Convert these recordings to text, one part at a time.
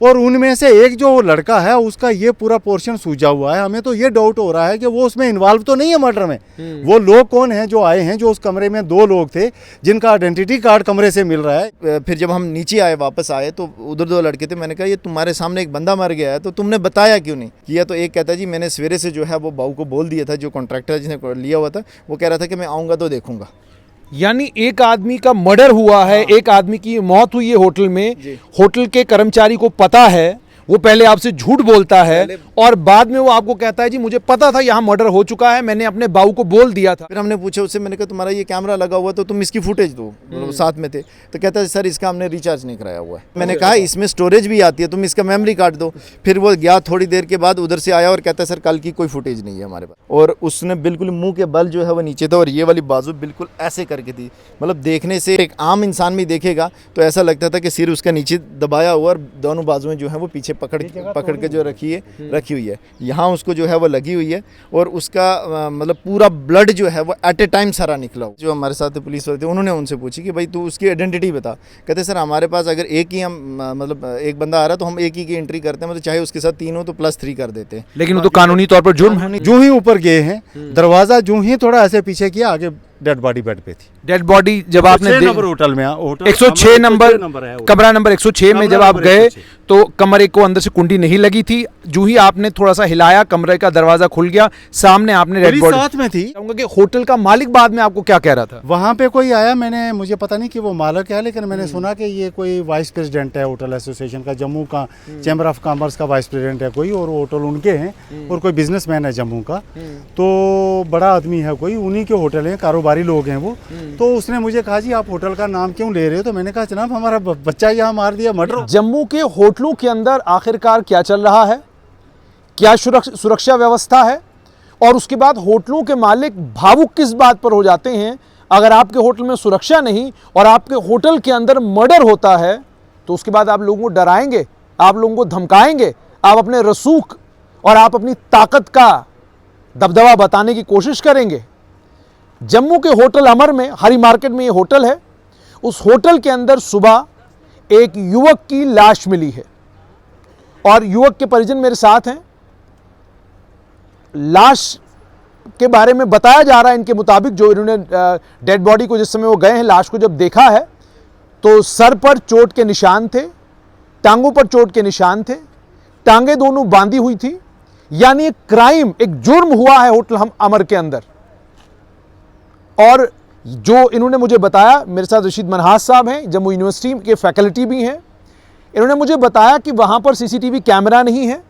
और उनमें से एक जो लड़का है उसका ये पूरा पोर्शन सूझा हुआ है। हमें तो ये डाउट हो रहा है कि वो उसमें इन्वॉल्व तो नहीं है मर्डर में। वो लोग कौन हैं जो आए हैं, जो उस कमरे में 2 लोग थे जिनका आइडेंटिटी कार्ड कमरे से मिल रहा है। फिर जब हम नीचे आए, वापस आए, तो उधर 2 लड़के थे। मैंने कहा ये तुम्हारे सामने एक बंदा मर गया है तो तुमने बताया क्यों नहीं किया? तो एक कहता है जी मैंने सवेरे से जो है वो बाबू को बोल दिया था, जो कॉन्ट्रैक्टर जिसने लिया हुआ था, वो कह रहा था कि मैं आऊँगा तो देखूंगा। यानी एक आदमी का मर्डर हुआ है, एक आदमी की मौत हुई है होटल में, होटल के कर्मचारी को पता है, वो पहले आपसे झूठ बोलता है और बाद में वो आपको कहता है जी मुझे पता था यहाँ मर्डर हो चुका है, मैंने अपने बाबू को बोल दिया था। फिर हमने पूछा उससे, मैंने कहा तुम्हारा ये कैमरा लगा हुआ तो तुम इसकी फुटेज दो, साथ में थे। तो कहता है सर इसका हमने रिचार्ज नहीं कराया हुआ है। मैंने कहा इसमें स्टोरेज भी आती है, तुम इसका मेमोरी कार्ड दो। फिर वो गया, थोड़ी देर के बाद उधर से आया और कहता है सर कल की कोई फुटेज नहीं है हमारे पास। और उसने बिल्कुल मुंह के बल जो है वो नीचे था और ये वाली बाजू बिल्कुल ऐसे करके थी, मतलब देखने से एक आम इंसान भी देखेगा तो ऐसा लगता था कि सिर उसका नीचे दबाया हुआ और दोनों बाजुएं जो है वो पीछे पकड़ के जो रखी हुई है, यहाँ उसको जो है वो लगी हुई है और उसका मतलब पूरा ब्लड जो है वो एट ए टाइम सारा निकला। जो हमारे साथ पुलिस वाले थे उन्होंने उनसे पूछी कि भाई तू उसकी आइडेंटिटी बता। कहते सर हमारे पास अगर एक ही हम मतलब एक बंदा आ रहा है तो हम एक ही की एंट्री करते हैं, मतलब चाहे उसके साथ 3 हो तो +3 कर देते हैं। लेकिन वो तो कानूनी तौर पर जुर्म है। जो ही ऊपर गए हैं, दरवाजा जो ही थोड़ा ऐसे पीछे किया, आगे डेड बॉडी बेड पे थी। डेड बॉडी जब आपने नंबर होटल में, होटल 106 नंबर कमरा नंबर 106 में जब आप गए तो कमरे को अंदर से कुंडी नहीं लगी थी। जो ही आपने थोड़ा सा हिलाया कमरे का दरवाजा खुल गया, सामने आपने डेड बॉडी साथ में थी। कहूंगा कि होटल का मालिक बाद में आपको क्या कह रहा था? वहाँ पे कोई आया, मुझे पता नहीं कि वो मालिक है, लेकिन मैंने सुना कि ये कोई वाइस प्रेसिडेंट है होटल एसोसिएशन का, जम्मू का चैम्बर ऑफ कॉमर्स का वाइस प्रेसिडेंट है कोई, और होटल उनके हैं और कोई बिजनेसमैन है जम्मू का, तो बड़ा आदमी है कोई, उन्हीं के होटल हैं, कारोबारी लोग हैं वो। तो उसने मुझे कहा जी आप होटल का नाम क्यों ले रहे हो? तो मैंने कहा जनाब हमारा बच्चा यहाँ मार दिया, मर्डर। जम्मू के होटलों के अंदर आखिरकार क्या चल रहा है, क्या सुरक्षा व्यवस्था है, और उसके बाद होटलों के मालिक भावुक किस बात पर हो जाते हैं? अगर आपके होटल में सुरक्षा नहीं और आपके होटल के अंदर मर्डर होता है तो उसके बाद आप लोगों को डराएंगे, आप लोगों को धमकाएंगे, आप अपने रसूख और आप अपनी ताकत का दबदबा बताने की कोशिश करेंगे। जम्मू के होटल अमर में, हरी मार्केट में ये होटल है, उस होटल के अंदर सुबह एक युवक की लाश मिली है और युवक के परिजन मेरे साथ हैं। लाश के बारे में बताया जा रहा है इनके मुताबिक, जो इन्होंने डेड बॉडी को जिस समय वो गए हैं, लाश को जब देखा है तो सर पर चोट के निशान थे, टांगों पर चोट के निशान थे, टांगे दोनों बांधी हुई थी। यानी एक क्राइम, एक जुर्म हुआ है होटल हम अमर के अंदर। और जो इन्होंने मुझे बताया, मेरे साथ रशीद मनहास साहब हैं, जम्मू यूनिवर्सिटी के फैकल्टी भी हैं, इन्होंने मुझे बताया कि वहाँ पर सीसीटीवी कैमरा नहीं है।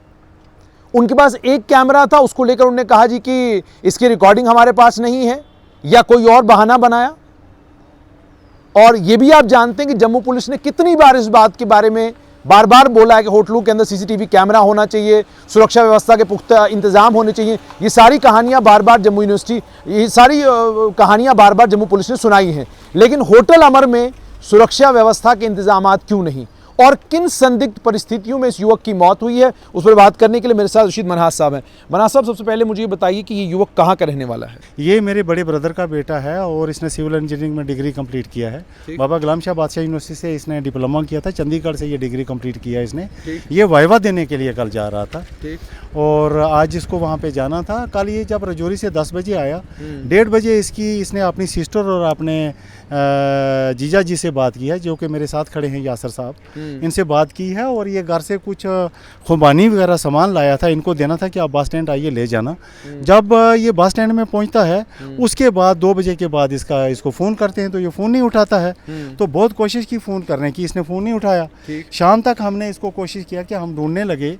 उनके पास एक कैमरा था, उसको लेकर उन्होंने कहा जी कि इसकी रिकॉर्डिंग हमारे पास नहीं है, या कोई और बहाना बनाया। और ये भी आप जानते हैं कि जम्मू पुलिस ने कितनी बार इस बात के बारे में बार बार बोला है कि होटलों के अंदर सीसीटीवी कैमरा होना चाहिए, सुरक्षा व्यवस्था के पुख्ता इंतजाम होने चाहिए। ये सारी कहानियां बार बार जम्मू यूनिवर्सिटी, ये सारी कहानियां बार बार जम्मू पुलिस ने सुनाई हैं। लेकिन होटल अमर में सुरक्षा व्यवस्था के इंतजाम क्यों नहीं, और किन संदिग्ध परिस्थितियों में इस युवक की मौत हुई है, उस पर बात करने के लिए मेरे साथ रशीद मनहास साहब हैं। मनहास साहब, सबसे पहले मुझे ये बताइए कि ये युवक कहाँ का रहने वाला है? ये मेरे बड़े ब्रदर का बेटा है और इसने सिविल इंजीनियरिंग में डिग्री कंप्लीट किया है। बाबा गुलाम शाह बादशाह यूनिवर्सिटी से इसने डिप्लोमा किया था, चंडीगढ़ से ये डिग्री कंप्लीट किया है इसने। ये वाइवा देने के लिए कल जा रहा था और आज इसको वहाँ पे जाना था। कल ये जब रजौरी से 10 बजे आया, 1:30 बजे इसने अपनी सिस्टर और अपने जीजा जी से बात की है, जो कि मेरे साथ खड़े हैं यासर साहब, इनसे बात की है। और ये घर से कुछ खुबानी वगैरह सामान लाया था, इनको देना था कि आप बस स्टैंड आइए ले जाना। जब ये बस स्टैंड में पहुंचता है, उसके बाद 2 बजे के बाद इसको फ़ोन करते हैं तो ये फ़ोन नहीं उठाता है। तो बहुत कोशिश की फ़ोन करने की, इसने फ़ोन नहीं उठाया। शाम तक हमने इसको कोशिश किया कि हम ढूंढने लगे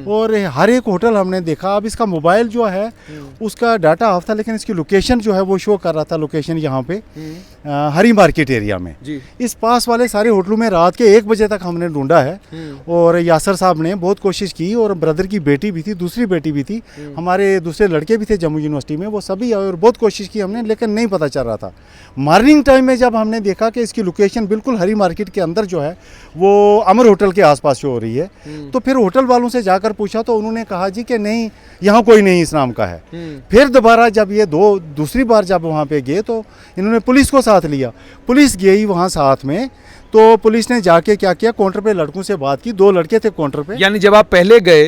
और हर एक होटल हमने देखा। अब इसका मोबाइल जो है उसका डाटा ऑफ था, लेकिन इसकी लोकेशन जो है वो शो कर रहा था, लोकेशन यहाँ पे हरी मार्केट एरिया में। इस पास वाले सारे होटलों में रात के 1 बजे तक हमने ढूंढा है और यासर साहब ने बहुत कोशिश की, और ब्रदर की बेटी भी थी, दूसरी बेटी भी थी, हमारे दूसरे लड़के भी थे जम्मू यूनिवर्सिटी में, वो सभी आए और बहुत कोशिश की हमने, लेकिन नहीं पता चल रहा था। मॉर्निंग टाइम में जब हमने देखा कि इसकी लोकेशन बिल्कुल हरी मार्केट के अंदर जो है वो अमर होटल के आसपास शो हो रही है, तो फिर होटल वालों से जाकर पूछा तो उन्होंने कहा जी कि नहीं, यहाँ कोई नहीं इस नाम का है। फिर दोबारा जब ये दूसरी बार जब वहाँ पे गए तो इन्होंने पुलिस को साथ लिया, पुलिस गई वहाँ साथ में, तो पुलिस ने जाके क्या किया, काउंटर पे लड़कों से बात की, 2 लड़के थे काउंटर पे। यानी जब आप पहले गए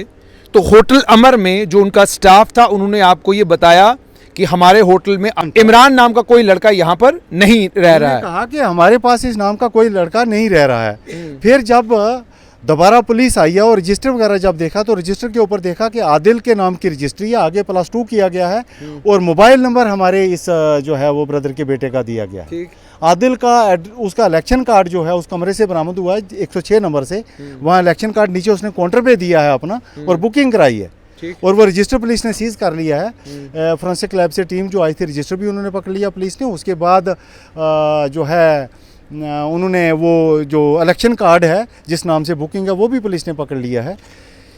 तो होटल अमर में जो उनका स्टाफ था उन्होंने आपको ये बताया कि हमारे होटल में इमरान नाम का कोई लड़का यहाँ पर नहीं रह रहा है। कहा कि हमारे पास इस नाम का कोई लड़का नहीं रह रहा है। फिर जब दोबारा पुलिस आई है और रजिस्टर वगैरह जब देखा तो रजिस्टर के ऊपर देखा कि आदिल के नाम की रजिस्ट्री है, आगे +2 किया गया है और मोबाइल नंबर हमारे इस जो है वो ब्रदर के बेटे का दिया गया है। आदिल का उसका इलेक्शन कार्ड जो है उस कमरे से बरामद हुआ है 106 नंबर से, वहाँ इलेक्शन कार्ड नीचे उसने काउंटर पे दिया है अपना और बुकिंग कराई है और वो रजिस्टर पुलिस ने सीज कर लिया है। फोरेंसिक लैब से टीम जो आई थी, रजिस्टर भी उन्होंने पकड़ लिया पुलिस ने। उसके बाद जो है उन्होंने वो जो इलेक्शन कार्ड है जिस नाम से बुकिंग है वो भी पुलिस ने पकड़ लिया है।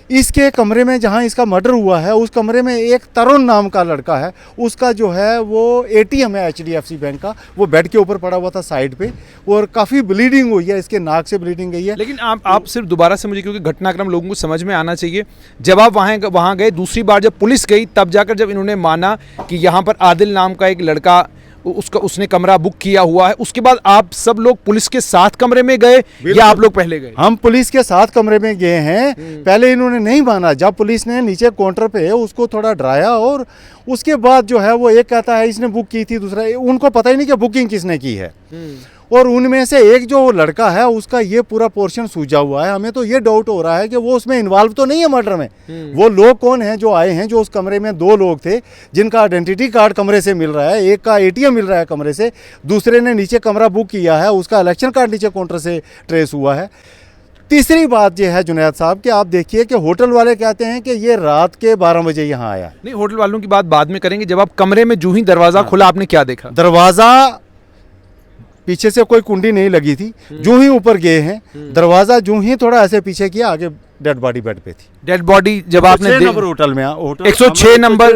इसके कमरे में जहां इसका मर्डर हुआ है उस कमरे में एक तरुण नाम का लड़का है, उसका जो है वो ATM है HDFC बैंक का, वो बेड के ऊपर पड़ा हुआ था साइड पे और काफ़ी ब्लीडिंग हुई है, इसके नाक से ब्लीडिंग गई है। लेकिन आप सिर्फ दोबारा से मुझे, क्योंकि घटनाक्रम लोगों को समझ में आना चाहिए, जब आप वहाँ गए दूसरी बार जब पुलिस गई तब जाकर जब इन्होंने माना कि यहाँ पर आदिल नाम का एक लड़का उसने कमरा बुक किया हुआ है, उसके बाद आप सब लोग पुलिस के साथ कमरे में गए या आप लोग पहले गए? हम पुलिस के साथ कमरे में गए हैं। पहले इन्होंने नहीं माना, जब पुलिस ने नीचे काउंटर पे उसको थोड़ा डराया और उसके बाद जो है वो एक कहता है इसने बुक की थी, दूसरा उनको पता ही नहीं कि बुकिंग किसने की है। और उनमें से एक जो लड़का है उसका ये पूरा पोर्शन सूझा हुआ है। हमें तो ये डाउट हो रहा है कि वो उसमें इन्वॉल्व तो नहीं है मर्डर में। वो लोग कौन हैं जो आए हैं, जो उस कमरे में 2 लोग थे जिनका आइडेंटिटी कार्ड कमरे से मिल रहा है, एक का ATM मिल रहा है कमरे से, दूसरे ने नीचे कमरा बुक किया है, उसका इलेक्शन कार्ड नीचे काउंटर से ट्रेस हुआ है। तीसरी बात यह है जुनैद साहब कि आप देखिए कि होटल वाले कहते हैं कि ये रात के 12 बजे यहाँ आया। नहीं, होटल वालों की बात बाद में करेंगे। जब आप कमरे में जूं ही दरवाजा खुला आपने क्या देखा? दरवाजा पीछे से कोई कुंडी नहीं लगी थी, जो ही ऊपर गए हैं दरवाजा जो ही थोड़ा ऐसे पीछे किया, आगे डेड बॉडी बेड पे थी। डेड बॉडी जब आपने नंबर होटल में 106 नंबर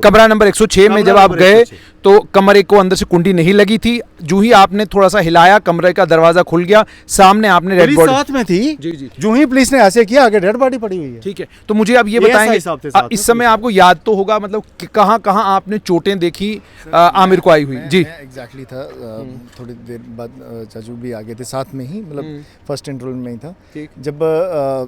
कमरा नंबर 106 में जब आप गए तो कमरे को अंदर से कुंडी नहीं लगी थी, जो ही आपने थोड़ा सा हिलाया कमरे का दरवाजा खुल गया, सामने आपने डेड बॉडी साथ में थी। जी। जो ही पुलिस ने ऐसे किया आगे डेड बॉडी पड़ी हुई है। ठीक है, तो मुझे अब ये बताएंगे इस समय आपको याद तो होगा मतलब कहाँ कहाँ आपने चोटें देखी आमिर को आई हुई? जी एग्जैक्टली था। थोड़ी देर बाद चाचू भी आ गए थे साथ में ही, मतलब फर्स्ट इंटरवल में ही था। जब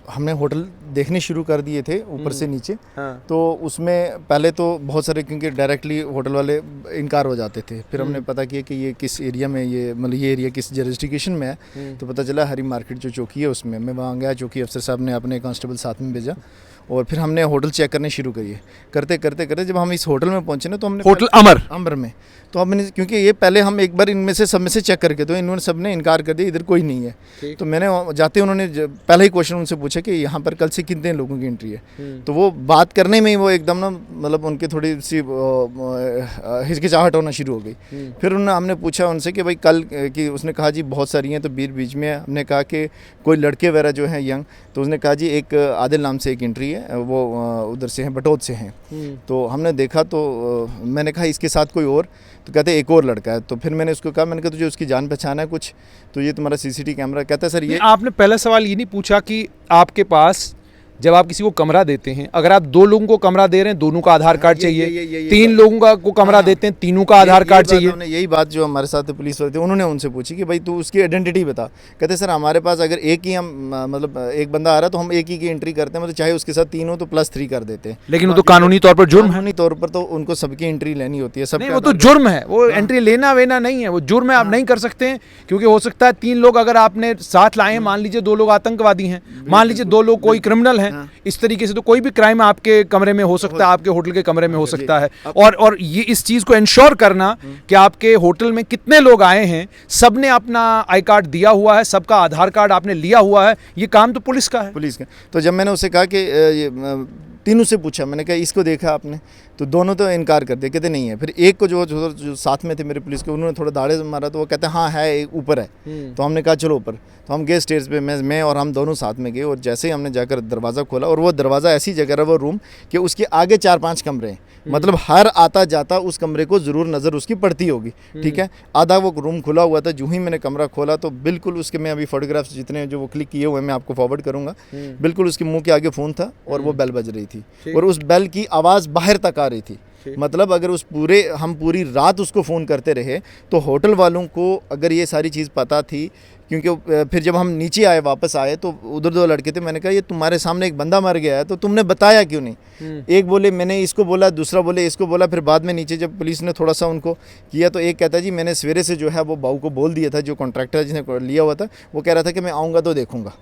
हमने होटल देखने शुरू कर दिए थे ऊपर से नीचे, तो उसमें पहले तो बहुत सारे, क्योंकि डायरेक्टली होटल वाले इनकार हो जाते थे, फिर हमने पता किया कि ये किस एरिया में, ये मतलब ये एरिया किस जरिस्टिकेशन में है, तो पता चला हरी मार्केट जो चौकी है उसमें। मैं वहाँ गया, चौकी अफसर साहब ने अपने कांस्टेबल साथ में भेजा और फिर हमने होटल चेक करने शुरू करिए। करते करते जब हम इस होटल में पहुंचे ना, तो हमने होटल अमर में, तो हमने, क्योंकि ये पहले हम एक बार इनमें से सब में से चेक करके, तो इन्होंने सब ने इनकार कर दिया, इधर कोई नहीं है। तो मैंने जाते उन्होंने पहले ही क्वेश्चन उनसे पूछा कि यहाँ पर कल से कितने लोगों की एंट्री है। तो वो बात करने में ही वो एकदम ना, मतलब उनकी थोड़ी सी हिचकिचाहट होना शुरू हो गई। फिर हमने पूछा उनसे कि भाई कल की, उसने कहा जी बहुत सारी हैं। तो बीच में हमने कहा कि कोई लड़के वगैरह जो हैं यंग, तो उसने कहा जी एक आदिल नाम से एक एंट्री है, वो उधर से हैं, बटौद से हैं। तो हमने देखा, तो मैंने कहा इसके साथ कोई और, तो कहते एक और लड़का है। तो फिर मैंने उसको कहा, मैंने कहा तुझे उसकी जान पहचान है कुछ, तो ये तुम्हारा CCTV कैमरा। कहता है सर ये। आपने पहला सवाल ये नहीं पूछा कि आपके पास जब आप किसी को कमरा देते हैं, अगर आप 2 लोगों को कमरा दे रहे हैं, दोनों का आधार कार्ड चाहिए, 3 लोगों को कमरा देते हैं, तीनों का आधार कार्ड चाहिए। यही बात जो हमारे साथ पुलिस वाले थे उन्होंने उनसे पूछी कि भाई तू उसकी आइडेंटिटी बता। कहते सर हमारे पास अगर एक ही, हम मतलब एक बंदा आ रहा है तो हम एक ही की एंट्री करते हैं, मतलब चाहे उसके साथ 3 हो तो +3 कर देते हैं। लेकिन वो तो कानूनी तौर पर जुर्म है। कानूनी तौर पर तो उनको सबकी एंट्री लेनी होती है। सब वो तो जुर्म है, वो एंट्री लेना वेना नहीं है, वो जुर्म है। आप नहीं कर सकते हैं, क्योंकि हो सकता है 3 लोग अगर आपने साथ लाए हैं, मान लीजिए 2 लोग आतंकवादी हैं, मान लीजिए 2 लोग कोई क्रिमिनल हैं, इस तरीके तो कोई भी क्राइम आपके कमरे में हो सकता है, आपके होटल के कमरे में हो सकता है। और ये इस चीज को इंश्योर करना कि आपके होटल में कितने लोग आए हैं, सबने अपना आई कार्ड दिया हुआ है, सबका आधार कार्ड आपने लिया हुआ है, ये काम तो पुलिस का है। पुलिस का। तो जब मैंने उससे कहा कि तीनों से पूछा, मैंने कहा इसको देखा आपने, तो दोनों तो इनकार कर दिया, कहते नहीं है। फिर एक को जो साथ में थे मेरे पुलिस के, उन्होंने थोड़ा दाढ़े मारा, तो वो कहते हैं हाँ है, ऊपर है। तो हमने कहा चलो ऊपर। तो हम गए स्टेज पे, मैं और हम दोनों साथ में गए, और जैसे ही हमने जाकर दरवाज़ा खोला, और वो दरवाज़ा ऐसी जगह है वो रूम कि उसके आगे 4-5 कमरे हैं, मतलब हर आता जाता उस कमरे को ज़रूर नज़र उसकी पड़ती होगी। ठीक है, आधा वो रूम खुला हुआ था। जो ही मैंने कमरा खोला तो बिल्कुल उसके, मैं अभी फोटोग्राफ्स जितने जो वो क्लिक किए हुए मैं आपको फॉरवर्ड करूँगा, बिल्कुल उसके मुँह के आगे फ़ोन था और वो बेल बज रही थी, और उस बेल की आवाज़ बाहर तक आ रही थी। मतलब अगर उस हम पूरी रात उसको फ़ोन करते रहे तो होटल वालों को अगर ये सारी चीज़ पता थी, क्योंकि फिर जब हम नीचे आए वापस आए तो उधर 2 लड़के थे, मैंने कहा ये तुम्हारे सामने एक बंदा मर गया है तो तुमने बताया क्यों नहीं। एक बोले मैंने इसको बोला, दूसरा बोले इसको बोला, फिर बाद में नीचे जब पुलिस ने थोड़ा सा उनको किया तो एक कहता जी मैंने सवेरे से जो है वो बाऊ को बोल दिया था, जो कॉन्ट्रैक्टर जिसने लिया हुआ था वो कह रहा था कि मैं आऊँगा तो देखूँगा।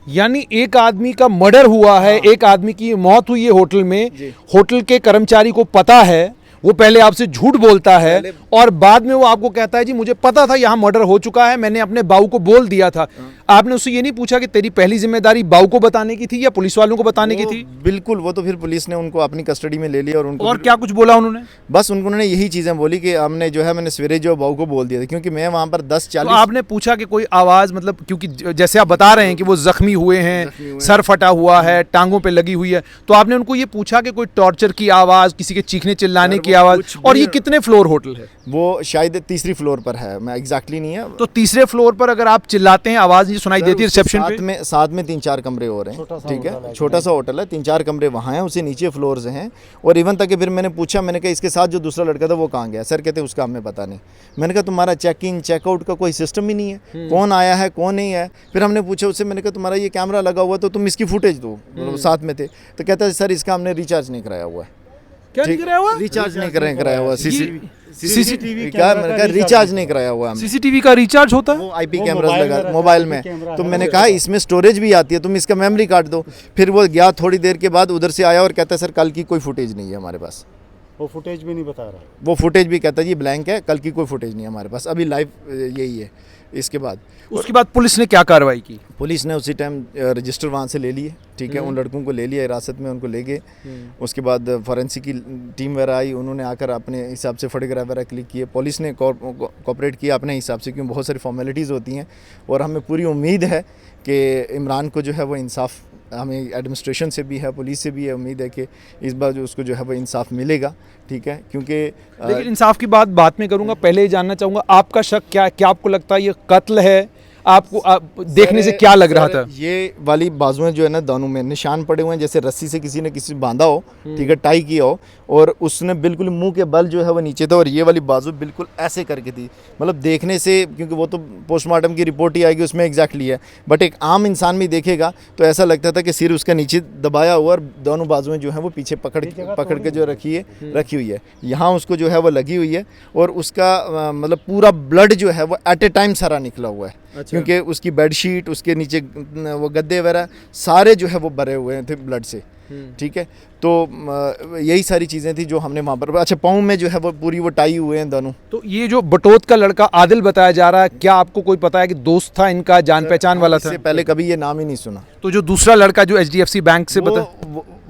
यानी एक आदमी का मर्डर हुआ है, एक आदमी की मौत हुई है होटल में, होटल के कर्मचारी को पता है, वो पहले आपसे झूठ बोलता है और बाद में वो आपको कहता है जी मुझे पता था यहाँ मर्डर हो चुका है, मैंने अपने बाऊ को बोल दिया था। आपने उससे ये नहीं पूछा कि तेरी पहली जिम्मेदारी बाऊ को बताने की थी या पुलिस वालों को बताने की थी? बिल्कुल, वो तो फिर पुलिस ने उनको अपनी कस्टडी में ले लिया और उनको और क्या कुछ बोला उन्होंने? बस उन्होंने यही चीज़ें बोली कि हमने जो है मैंने सवेरे जो बाऊ को बोल दिया था, क्योंकि मैं वहाँ पर 10-40। तो आपने पूछा कि कोई आवाज़, मतलब क्योंकि जैसे आप बता रहे हैं कि वो जख्मी हुए हैं, सर फटा हुआ है, टांगों पे लगी हुई है, तो आपने उनको ये पूछा कि कोई टॉर्चर की आवाज़, किसी के चीखने चिल्लाने की आवाज़? और ये कितने फ्लोर होटल है? वो शायद तीसरी फ्लोर पर है, मैं एग्जैक्टली नहीं है। तो तीसरे फ्लोर पर अगर आप चिल्लाते हैं आवाज़ नहीं सुनाई देती रिसेप्शन पे? साथ में 3-4 कमरे और हैं, ठीक है, छोटा सा होटल है, 3-4 कमरे वहाँ हैं, उससे नीचे फ्लोर्स हैं। और इवन तक कि फिर मैंने पूछा, मैंने कहा इसके साथ जो दूसरा लड़का था वो कहाँ गया? सर कहते उसका हमें पता नहीं। मैंने कहा तुम्हारा चेक इन चेकआउट का कोई सिस्टम ही नहीं है, कौन आया है कौन नहीं है? फिर हमने पूछा उससे, मैंने कहा तुम्हारा ये कैमरा लगा हुआ तो तुम इसकी फुटेज दो, साथ में थे। तो कहता है सर इसका हमने रिचार्ज नहीं कराया हुआ है। क्या नहीं कराया हुआ? रिचार्ज नहीं कराया हुआ, सीसीटीवी का मैंने कहा रिचार्ज नहीं कराया हुआ। सीसीटीवी का रिचार्ज होता है? वो आईपी कैमरास लगा मोबाइल में, तो मैंने कहा इसमें स्टोरेज भी आती है, तुम इसका मेमोरी कार्ड दो। फिर वो गया, थोड़ी देर के बाद उधर से आया और कहता है सर कल की कोई फुटेज नहीं है हमारे पास। वो फुटेज भी नहीं बता रहा, वो फुटेज भी कहता है जी ब्लैंक है, कल की कोई फुटेज नहीं है हमारे पास, अभी लाइव यही है। उसके बाद पुलिस ने क्या कार्रवाई की? पुलिस ने उसी टाइम रजिस्टर वहाँ से ले लिए, ठीक है, उन लड़कों को ले लिया हिरासत में, उनको ले गए। उसके बाद फॉरेंसिक की टीम वगैरह आई, उन्होंने आकर अपने हिसाब से फोटोग्राफ वगैरह क्लिक किए। पुलिस ने कोऑपरेट किया अपने हिसाब से, क्योंकि बहुत सारी फॉर्मेलिटीज़ होती हैं और हमें पूरी उम्मीद है कि इमरान को जो है वो इंसाफ, हमें एडमिनिस्ट्रेशन से भी है, पुलिस से भी है, उम्मीद है कि इस बार जो उसको जो है वो इंसाफ मिलेगा, ठीक है। क्योंकि लेकिन इंसाफ की बात में करूंगा, पहले ही जानना चाहूँगा आपका शक क्या है? क्या आपको लगता है ये कत्ल है? आपको देखने से क्या लग रहा था? ये वाली बाजुएं जो है ना दानों में निशान पड़े हुए हैं, जैसे रस्सी से किसी ने किसी बांधा हो, ठीक है, टाई किया हो, और उसने बिल्कुल मुंह के बल जो है वो नीचे था और ये वाली बाजू बिल्कुल ऐसे करके थी। मतलब देखने से, क्योंकि वो तो पोस्टमार्टम की रिपोर्ट ही आएगी उसमें एग्जैक्टली है, बट एक आम इंसान भी देखेगा तो ऐसा लगता था कि सिर उसका नीचे दबाया हुआ और दोनों बाजुएं जो है वो पीछे पकड़ के जो रखी हुई है, यहाँ उसको जो है वो लगी हुई है और उसका मतलब पूरा ब्लड जो है वो एट ए टाइम सारा निकला हुआ है। अच्छा। क्योंकि उसकी बेडशीट, उसके नीचे वो गद्दे वगैरह सारे जो है वो भरे हुए थे ब्लड से, ठीक है। तो यही सारी चीज़ें थी जो हमने वहाँ पर। अच्छा, पाँव में जो है वो पूरी वो टाई हुए हैं दोनों। तो ये जो बटोत का लड़का आदिल बताया जा रहा है, क्या आपको कोई पता है कि दोस्त था इनका, जान पहचान वाला था? इससे पहले कभी ये नाम ही नहीं सुना। तो जो दूसरा लड़का जो HDFC बैंक से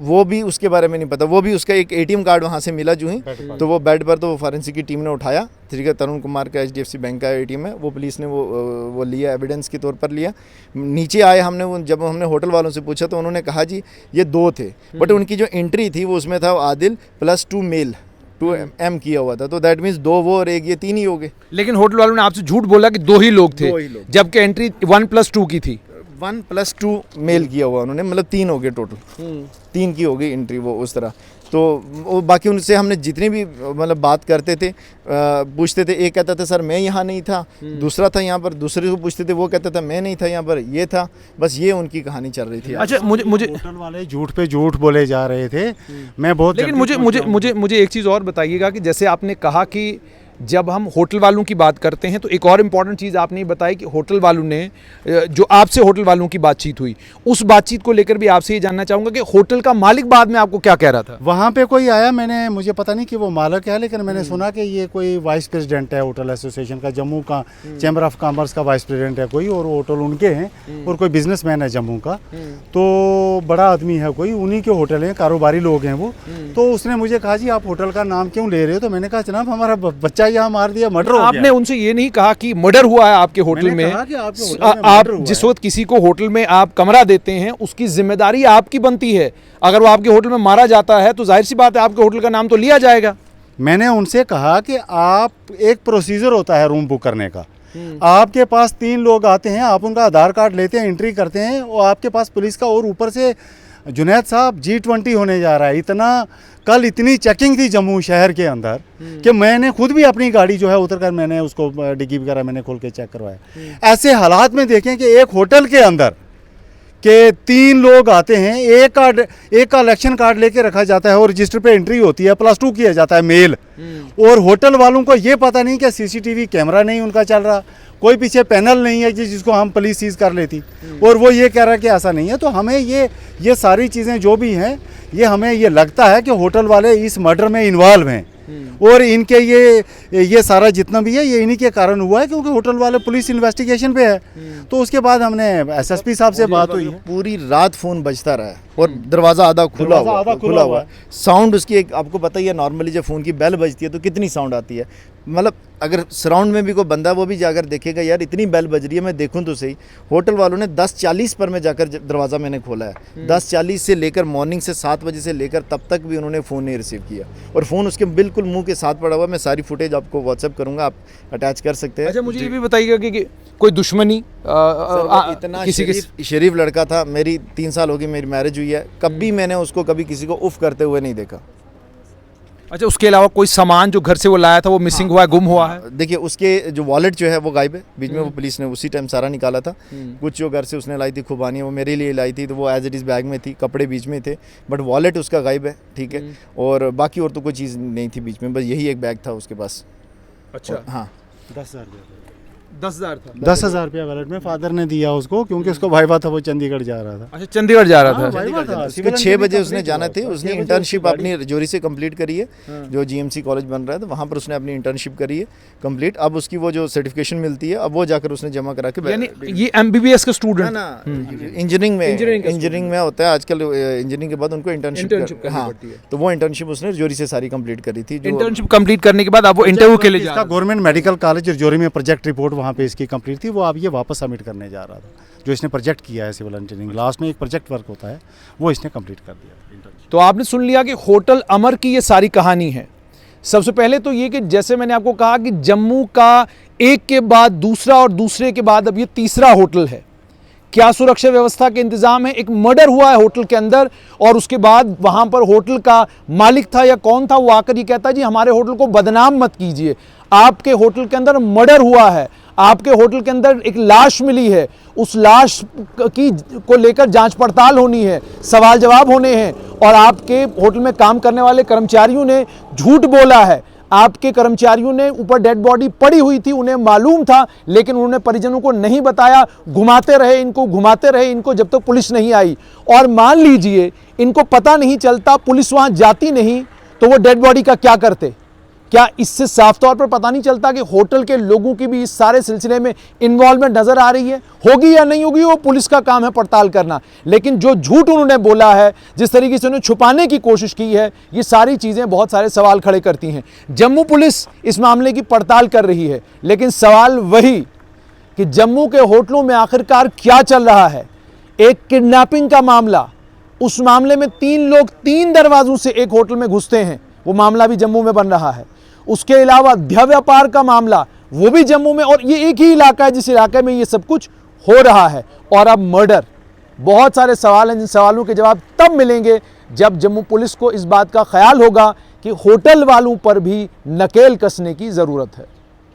वो भी उसके बारे में नहीं पता। वो भी उसका एक ATM कार्ड वहाँ से मिला जो ही, तो वो बेड पर, तो वो फॉरेंसिक की टीम ने उठाया, ठीक है। तरुण कुमार का HDFC बैंक का ATM है, वो पुलिस ने वो लिया, एविडेंस के तौर पर लिया। नीचे आए हमने, जब हमने होटल वालों से पूछा तो उन्होंने कहा जी ये 2 थे, बट उनकी जो एंट्री थी वो उसमें था आदिल प्लस 2 मेल, 2M किया हुआ था, तो दैट मीन्स 2 वो और 1 ये 3 ही हो गए। लेकिन होटल वालों ने आपसे झूठ बोला कि 2 ही लोग थे, जबकि एंट्री 1+2 की थी। 1+2 मेल किया हुआ उन्होंने, मतलब 3 हो गए टोटल, 3 की हो गई एंट्री वो उस तरह। तो वो बाकी उनसे हमने जितनी भी मतलब बात करते थे, पूछते थे, एक कहता था सर मैं यहाँ नहीं था, दूसरा था यहाँ पर, दूसरे को पूछते थे वो कहता था मैं नहीं था यहाँ पर, ये था, बस ये उनकी कहानी चल रही थी। अच्छा, मुझे होटल वाले झूठ पे झूठ बोले जा रहे थे। मैं बहुत, लेकिन मुझे एक चीज़ और बताइएगा कि जैसे आपने कहा कि जब हम होटल वालों की बात करते हैं तो एक और इम्पॉर्टेंट चीज़ आपने ये बताई कि होटल वालों ने, जो आपसे होटल वालों की बातचीत हुई, उस बातचीत को लेकर भी आपसे ये जानना चाहूँगा कि होटल का मालिक बाद में आपको क्या कह रहा था? वहाँ पे कोई आया, मुझे पता नहीं कि वो मालिक है, लेकिन मैंने सुना कि ये कोई वाइस प्रेसिडेंट है होटल एसोसिएशन का, जम्मू का चैम्बर ऑफ कॉमर्स का वाइस प्रेसिडेंट है कोई, और होटल उनके हैं, और कोई बिजनेसमैन है जम्मू का, तो बड़ा आदमी है कोई, उन्हीं के होटल हैं, कारोबारी लोग हैं वो। तो उसने मुझे कहा जी आप होटल का नाम क्यों ले रहे हो? तो मैंने कहा जनाब हमारा बच्चा यहाँ मार दिया, मर्डर हो गया। आपने उनसे ये नहीं कहा कि मर्डर हुआ है आपके होटल में? आप जिस वक्त किसी को होटल में आप कमरा देते हैं उसकी जिम्मेदारी आपकी बनती है। अगर वो आपके होटल में मारा जाता है तो जाहिर सी बात है आपके होटल का नाम तो लिया जाएगा। मैंने उनसे कहा कि आप, एक प्रोसीजर होता है रूम बुक करने का, आपके पास 3 लोग आते हैं, आप उनका आधार कार्ड लेते हैं, एंट्री करते हैं, और आपके पास पुलिस का और ऊपर से जुनैद साहब G20 होने जा रहा है, इतना कल इतनी चेकिंग थी जम्मू शहर के अंदर कि मैंने खुद भी अपनी गाड़ी जो है उतरकर मैंने उसको डिग्गी वगैरह मैंने खोल के चेक करवाया। ऐसे हालात में देखें कि एक होटल के अंदर के 3 लोग आते हैं, एक का इलेक्शन कार्ड लेके रखा जाता है और रजिस्टर पे एंट्री होती है, +2 किया जाता है मेल, और होटल वालों को ये पता नहीं कि CCTV कैमरा नहीं उनका चल रहा, कोई पीछे पैनल नहीं है कि जिसको हम पुलिस सीज कर लेती, और वो ये कह रहा है कि ऐसा नहीं है। तो हमें ये सारी चीज़ें जो भी हैं, ये हमें ये लगता है कि होटल वाले इस मर्डर में इन्वॉल्व हैं, और इनके ये सारा जितना भी है ये इन्हीं के कारण हुआ है, क्योंकि होटल वाले पुलिस इन्वेस्टिगेशन पे है। तो उसके बाद हमने SSP साहब से बात हुई है। पूरी रात फ़ोन बजता रहा है और दरवाज़ा आधा खुला हुआ है। साउंड उसकी एक आपको पता ही है, नॉर्मली जब फ़ोन की बेल बजती है तो कितनी साउंड आती है। मतलब अगर सराउंड में भी कोई बंदा वो भी जाकर देखेगा, यार इतनी बेल बज रही है, मैं देखूं तो सही। होटल वालों ने 10:40 पर में जाकर दरवाज़ा मैंने खोला है, 10:40 से लेकर मॉर्निंग से 7 बजे से लेकर तब तक भी उन्होंने फ़ोन नहीं रिसीव किया, और फ़ोन उसके बिल्कुल मुंह के साथ पड़ा हुआ। मैं सारी फुटेज आपको व्हाट्सएप करूँगा, आप अटैच कर सकते हैं। अच्छा, मुझे ये भी बताइएगा कि कोई दुश्मनी इतना किसी के शरीफ लड़का था। मेरी 3 साल हो गई मेरी मैरिज हुई है, कभी मैंने उसको कभी किसी को उफ करते हुए नहीं देखा। अच्छा, उसके अलावा कोई सामान जो घर से वो लाया था वो मिसिंग हुआ है, गुम हुआ है? देखिए, उसके जो वॉलेट जो है वो गायब है। बीच में वो पुलिस ने उसी टाइम सारा निकाला था। कुछ जो घर से उसने लाई थी खुबानी, वो मेरे लिए लाई थी, तो वो एज इट इज़ बैग में थी, कपड़े बीच में थे, बट वॉलेट उसका गायब है, ठीक है। और बाकी और तो कोई चीज़ नहीं थी बीच में, बस यही एक बैग था उसके पास। अच्छा, हाँ, 10,000 था। 10,000 रुपया वैलेट में फादर ने दिया उसको, क्योंकि उसको वाइवा था, वो चंडीगढ़ जा रहा था। अच्छा, चंडीगढ़ जा रहा था। वाइवा था, सुबह 6 बजे उसने जाना थे। उसने इंटर्नशिप अपनी रजौरी से कंप्लीट करी है, जो GMC कॉलेज बन रहा है, तो वहाँ पर उसने अपनी इंटर्नशिप करी है कंप्लीट। अब उसकी वो जो सर्टिफिकेशन मिलती है, अब वो जाकर उसने जमा करा के, यानी ये MBBS का स्टूडेंट ना इंजीनियरिंग में होता है आजकल। इंजीनियरिंग के बाद उनको इंटर्नशिप, हाँ, तो वो इंटर्नशिप उसने रजौरी से सारी कंप्लीट करी थी। इंटर्नशिप कंप्लीट करने के बाद अब वो इंटरव्यू के लिए जा रहा है। गवर्नमेंट मेडिकल कॉलेज रजौरी में प्रोजेक्ट रिपोर्ट वहाँ पे इसकी कंप्लीट थी, वो अब ये वापस सबमिट करने जा रहा था। जो इसने प्रोजेक्ट किया है सिविल इंजीनियरिंग, लास्ट में एक प्रोजेक्ट वर्क होता है, वो इसने कंप्लीट कर दिया। तो आपने सुन लिया कि होटल अमर की ये सारी कहानी है। सबसे पहले तो ये कि जैसे मैंने आपको कहा कि जम्मू का एक के बाद दूसरा और दूसरे के बाद अब ये तीसरा होटल है। क्या सुरक्षा व्यवस्था के इंतजाम है? एक मर्डर हुआ है होटल के अंदर, और उसके बाद वहां पर होटल का मालिक था या कौन था, वो आकर ये कहता है जी हमारे होटल को बदनाम मत कीजिए, आपके होटल के अंदर मर्डर हुआ है, आपके होटल के अंदर एक लाश मिली है, उस लाश की को लेकर जांच पड़ताल होनी है, सवाल जवाब होने हैं, और आपके होटल में काम करने वाले कर्मचारियों ने झूठ बोला है। आपके कर्मचारियों ने ऊपर डेड बॉडी पड़ी हुई थी, उन्हें मालूम था, लेकिन उन्होंने परिजनों को नहीं बताया, घुमाते रहे इनको जब तक पुलिस नहीं आई। और मान लीजिए इनको पता नहीं चलता, पुलिस वहां जाती नहीं, तो वो डेड बॉडी का क्या करते? क्या इससे साफ तौर पर पता नहीं चलता कि होटल के लोगों की भी इस सारे सिलसिले में इन्वॉल्वमेंट नजर आ रही है? होगी या नहीं होगी वो पुलिस का काम है पड़ताल करना, लेकिन जो झूठ उन्होंने बोला है, जिस तरीके से उन्होंने छुपाने की कोशिश की है, ये सारी चीजें बहुत सारे सवाल खड़े करती हैं। जम्मू पुलिस इस मामले की पड़ताल कर रही है, लेकिन सवाल वही कि जम्मू के होटलों में आखिरकार क्या चल रहा है। एक किडनैपिंग का मामला, उस मामले में 3 लोग 3 दरवाजों से एक होटल में घुसते हैं, वो मामला भी जम्मू में बन रहा है। उसके अलावा द्रव्य व्यापार का मामला, वो भी जम्मू में, और ये एक ही इलाका है जिस इलाके में ये सब कुछ हो रहा है। और अब मर्डर, बहुत सारे सवाल हैं, जिन सवालों के जवाब तब मिलेंगे जब जम्मू पुलिस को इस बात का ख्याल होगा कि होटल वालों पर भी नकेल कसने की ज़रूरत है।